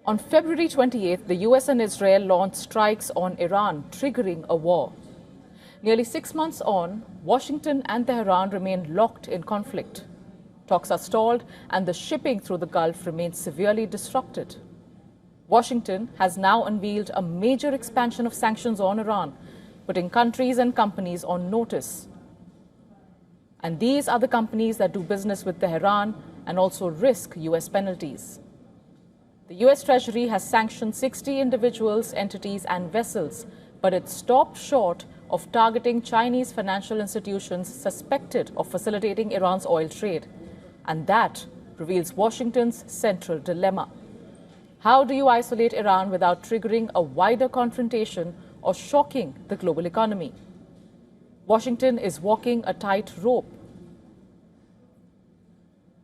On February 28th, the US and Israel launched strikes on Iran, triggering a war. Nearly 6 months on, Washington and Tehran remain locked in conflict. Talks are stalled and the shipping through the Gulf remains severely disrupted. Washington has now unveiled a major expansion of sanctions on Iran, putting countries and companies on notice. And these are the companies that do business with Tehran and also risk US penalties. The US Treasury has sanctioned 60 individuals, entities and vessels, but it stopped short of targeting Chinese financial institutions suspected of facilitating Iran's oil trade. And that reveals Washington's central dilemma. How do you isolate Iran without triggering a wider confrontation or shocking the global economy? Washington is walking a tightrope.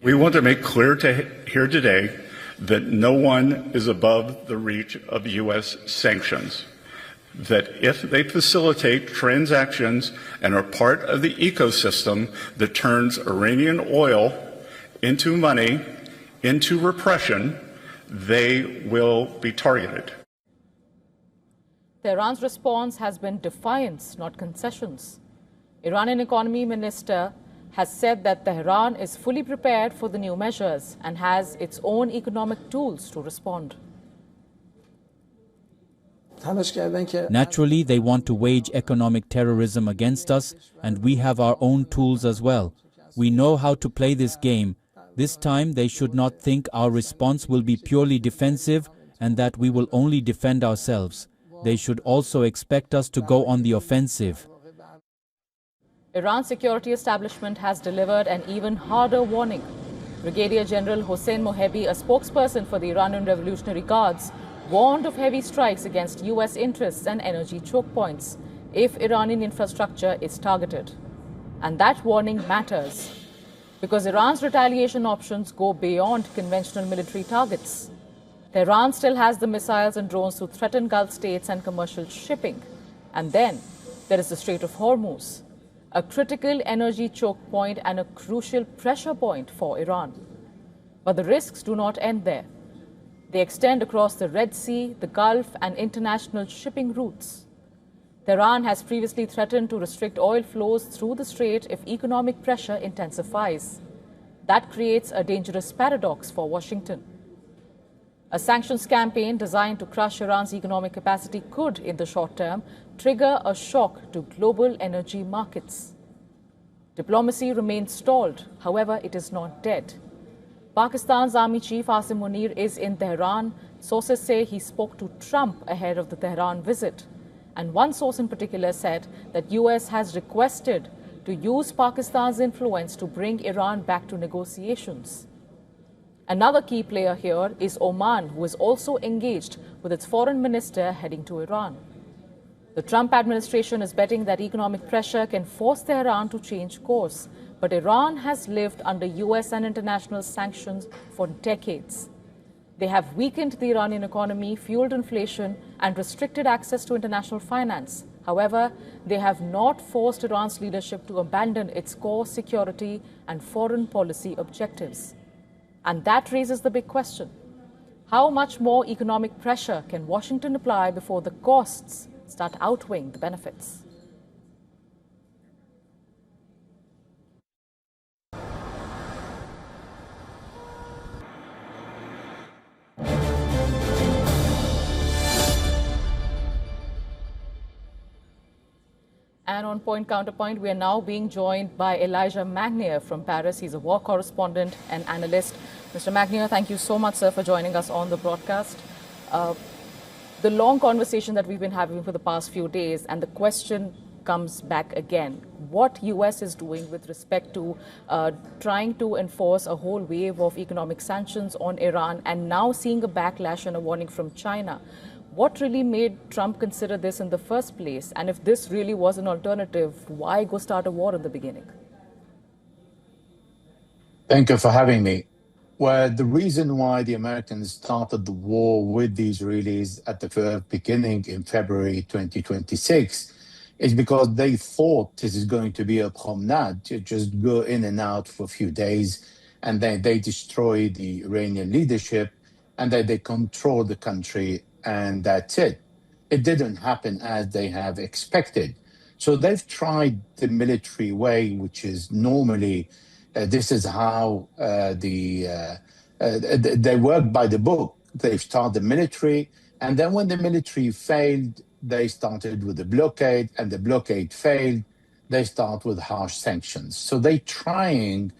We want to make clear here today that no one is above the reach of U.S. sanctions, that if they facilitate transactions and are part of the ecosystem that turns Iranian oil into money, into repression, they will be targeted. Tehran's response has been defiance, not concessions. Iranian economy minister has said that Tehran is fully prepared for the new measures and has its own economic tools to respond. Naturally, they want to wage economic terrorism against us, and we have our own tools as well. We know how to play this game. This time, they should not think our response will be purely defensive and that we will only defend ourselves. They should also expect us to go on the offensive. Iran's security establishment has delivered an even harder warning. Brigadier General Hossein Mohebi, a spokesperson for the Iranian Revolutionary Guards, warned of heavy strikes against US interests and energy choke points if Iranian infrastructure is targeted. And that warning matters, because Iran's retaliation options go beyond conventional military targets. Tehran still has the missiles and drones to threaten Gulf states and commercial shipping. And then there is the Strait of Hormuz, a critical energy choke point and a crucial pressure point for Iran. But the risks do not end there. They extend across the Red Sea, the Gulf, and international shipping routes. Tehran has previously threatened to restrict oil flows through the strait if economic pressure intensifies. That creates a dangerous paradox for Washington. A sanctions campaign designed to crush Iran's economic capacity could, in the short term, trigger a shock to global energy markets. Diplomacy remains stalled. However, it is not dead. Pakistan's Army Chief Asim Munir is in Tehran. Sources say he spoke to Trump ahead of the Tehran visit. And one source in particular said that US has requested to use Pakistan's influence to bring Iran back to negotiations. Another key player here is Oman, who is also engaged with its foreign minister heading to Iran. The Trump administration is betting that economic pressure can force Tehran to change course. But Iran has lived under US and international sanctions for decades. They have weakened the Iranian economy, fueled inflation, and restricted access to international finance. However, they have not forced Iran's leadership to abandon its core security and foreign policy objectives. And that raises the big question. How much more economic pressure can Washington apply before the costs start outweighing the benefits? And on Point Counterpoint, we are now being joined by Elijah Magnier from Paris. He's a war correspondent and analyst. Mr. Magnier, thank you so much, sir, for joining us on the broadcast. The long conversation that we've been having for the past few days, and the question comes back again. What US is doing with respect to trying to enforce a whole wave of economic sanctions on Iran and now seeing a backlash and a warning from China. What really made Trump consider this in the first place? And if this really was an alternative, why go start a war in the beginning? Thank you for having me. Well, the reason why the Americans started the war with the Israelis at the very beginning in February 2026 is because they thought this is going to be a promenade, to just go in and out for a few days, and then they destroy the Iranian leadership and that they control the country, and that's it. It didn't happen as they have expected. So they've tried the military way, which is normally this is how they work by the book. They've started the military, and then when the military failed, they started with the blockade, and the blockade failed, they start with harsh sanctions. So they're trying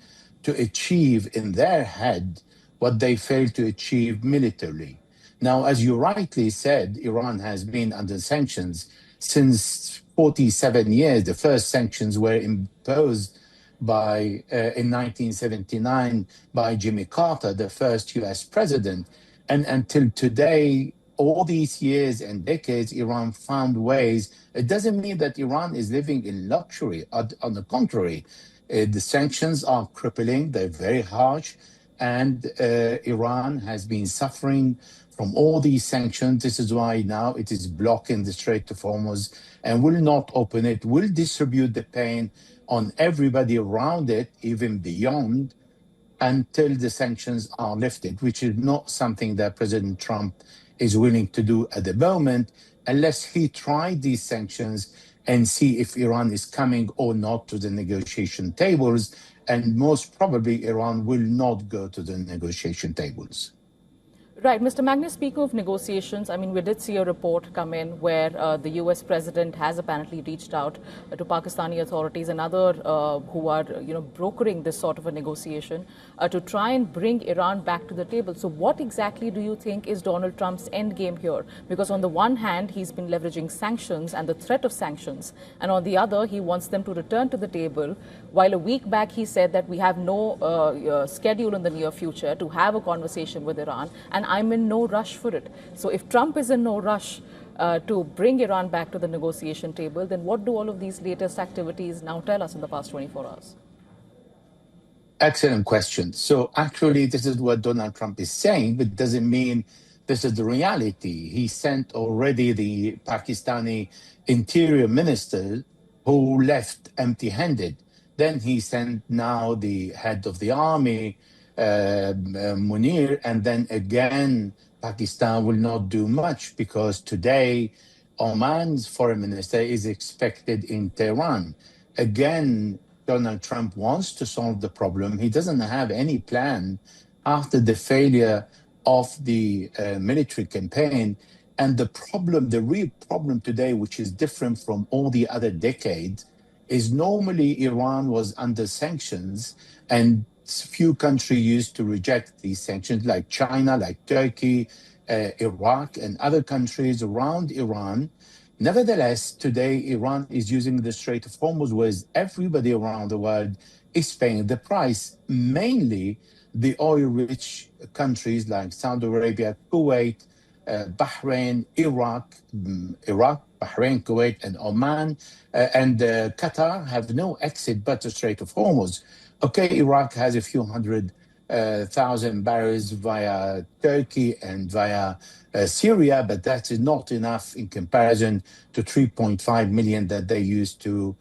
to achieve in their head what they failed to achieve militarily. Now, as you rightly said, Iran has been under sanctions since 47 years. The first sanctions were imposed in 1979 by Jimmy Carter, the first US president. And until today, all these years and decades, Iran found ways. It doesn't mean that Iran is living in luxury. On the contrary, the sanctions are crippling, they're very harsh, and Iran has been suffering from all these sanctions. This is why now it is blocking the Strait of Hormuz and will not open it, will distribute the pain on everybody around it, even beyond, until the sanctions are lifted, which is not something that President Trump is willing to do at the moment, unless he tried these sanctions and see if Iran is coming or not to the negotiation tables. And most probably, Iran will not go to the negotiation tables. Right. Mr. Magnus, speaking of negotiations, I mean, we did see a report come in where the U.S. president has apparently reached out to Pakistani authorities and other who are, brokering this sort of a negotiation to try and bring Iran back to the table. So what exactly do you think is Donald Trump's end game here? Because on the one hand, he's been leveraging sanctions and the threat of sanctions. And on the other, he wants them to return to the table. While a week back, he said that we have no schedule in the near future to have a conversation with Iran. And I'm in no rush for it. So if Trump is in no rush to bring Iran back to the negotiation table, then what do all of these latest activities now tell us in the past 24 hours? Excellent question. So actually, this is what Donald Trump is saying, but doesn't mean this is the reality. He sent already the Pakistani interior minister who left empty-handed. Then he sent now the head of the army, Munir, and then again, Pakistan will not do much because today Oman's foreign minister is expected in Tehran. Again, Donald Trump wants to solve the problem. He doesn't have any plan after the failure of the military campaign. And the real problem today, which is different from all the other decades, is normally Iran was under sanctions and few countries used to reject these sanctions, like China, like Turkey, Iraq, and other countries around Iran. Nevertheless, today, Iran is using the Strait of Hormuz, whereas everybody around the world is paying the price, mainly the oil-rich countries like Saudi Arabia, Kuwait, Bahrain, Iraq, Bahrain, Kuwait, and Oman, and Qatar have no exit but the Strait of Hormuz. Okay, Iraq has a few hundred thousand barrels via Turkey and via Syria, but that is not enough in comparison to 3.5 million that they used to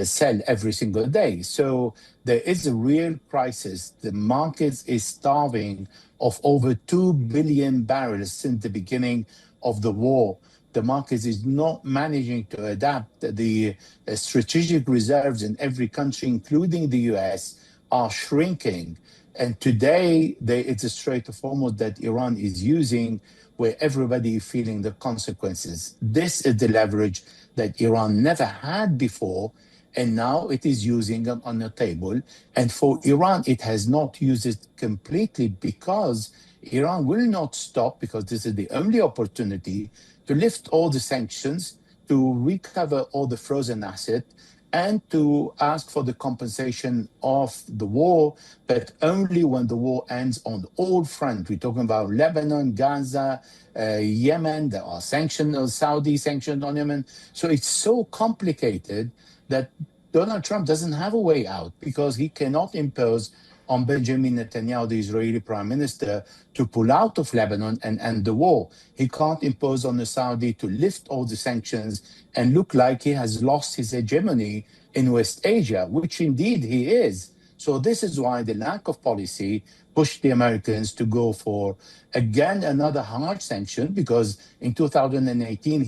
sell every single day. So there is a real crisis. The market is starving of over 2 billion barrels since the beginning of the war. The market is not managing to adapt. The strategic reserves in every country, including the US, are shrinking. And today, it's a Strait of Hormuz that Iran is using where everybody is feeling the consequences. This is the leverage that Iran never had before, and now it is using them on the table. And for Iran, it has not used it completely because Iran will not stop, because this is the only opportunity to lift all the sanctions, to recover all the frozen assets, and to ask for the compensation of the war, but only when the war ends on all fronts. We're talking about Lebanon, Gaza, Yemen. There are sanctions, Saudi sanctions on Yemen. So it's so complicated that Donald Trump doesn't have a way out because he cannot impose on Benjamin Netanyahu, the Israeli prime minister, to pull out of Lebanon and end the war. He can't impose on the Saudi to lift all the sanctions and look like he has lost his hegemony in West Asia, which indeed he is. So this is why the lack of policy pushed the Americans to go for, again, another hard sanction, because in 2018,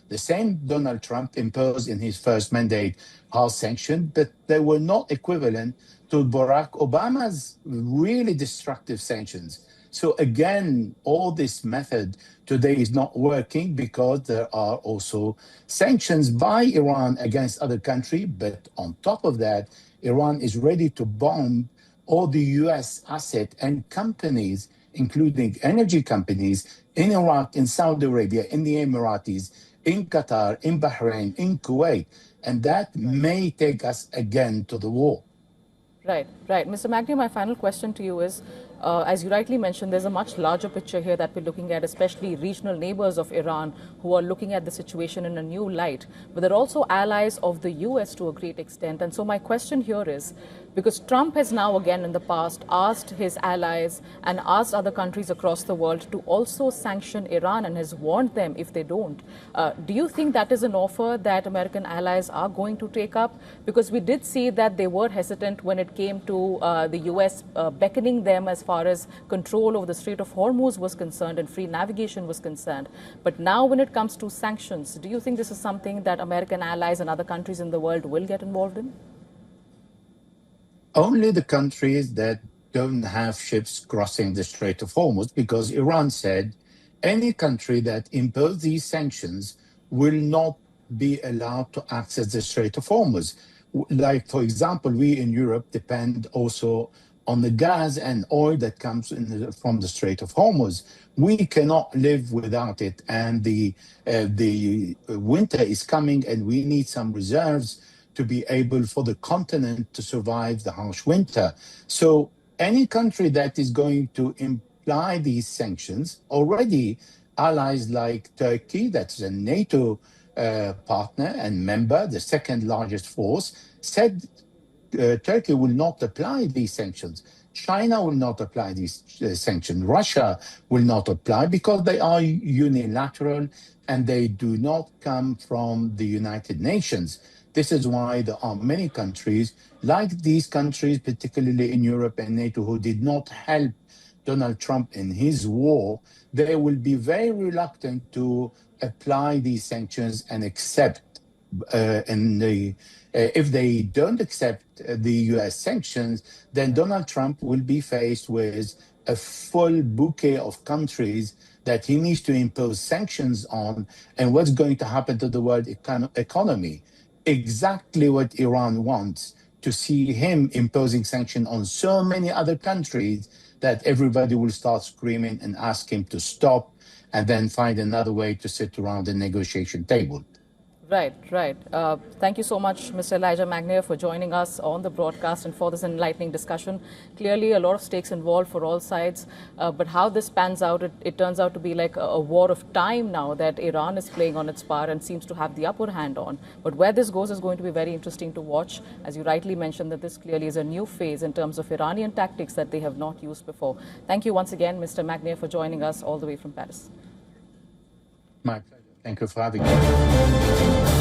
the same Donald Trump imposed in his first mandate hard sanction, but they were not equivalent to Barack Obama's really destructive sanctions. So again, all this method today is not working because there are also sanctions by Iran against other countries. But on top of that, Iran is ready to bomb all the US assets and companies, including energy companies in Iraq, in Saudi Arabia, in the Emiratis, in Qatar, in Bahrain, in Kuwait. And that may take us again to the war. Right, right. Mr. Magni, my final question to you is, as you rightly mentioned, there's a much larger picture here that we're looking at, especially regional neighbors of Iran who are looking at the situation in a new light. But they're also allies of the US to a great extent. And so my question here is, because Trump has now again in the past asked his allies and asked other countries across the world to also sanction Iran and has warned them if they don't. Do you think that is an offer that American allies are going to take up? Because we did see that they were hesitant when it came to the US beckoning them as far as control over the Strait of Hormuz was concerned and free navigation was concerned. But now when it comes to sanctions, do you think this is something that American allies and other countries in the world will get involved in? Only the countries that don't have ships crossing the Strait of Hormuz, because Iran said any country that imposes these sanctions will not be allowed to access the Strait of Hormuz. Like, for example, we in Europe depend also on the gas and oil that comes from the Strait of Hormuz. We cannot live without it. And the winter is coming, and we need some reserves to be able for the continent to survive the harsh winter. So any country that is going to imply these sanctions, already allies like Turkey, that's a NATO partner and member, the second largest force, said Turkey will not apply these sanctions. China will not apply these sanctions. Russia will not apply because they are unilateral and they do not come from the United Nations. This is why there are many countries, like these countries, particularly in Europe and NATO, who did not help Donald Trump in his war. They will be very reluctant to apply these sanctions and accept. If they don't accept the US sanctions, then Donald Trump will be faced with a full bouquet of countries that he needs to impose sanctions on. And what's going to happen to the world economy? Exactly what Iran wants, to see him imposing sanctions on so many other countries that everybody will start screaming and ask him to stop and then find another way to sit around the negotiation table. Right, right. Thank you so much, Mr. Elijah Magnier, for joining us on the broadcast and for this enlightening discussion. Clearly, a lot of stakes involved for all sides, but how this pans out, it turns out to be like a war of time now that Iran is playing on its power and seems to have the upper hand on. But where this goes is going to be very interesting to watch. As you rightly mentioned, that this clearly is a new phase in terms of Iranian tactics that they have not used before. Thank you once again, Mr. Magnier, for joining us all the way from Paris. My pleasure. Thank you for having me.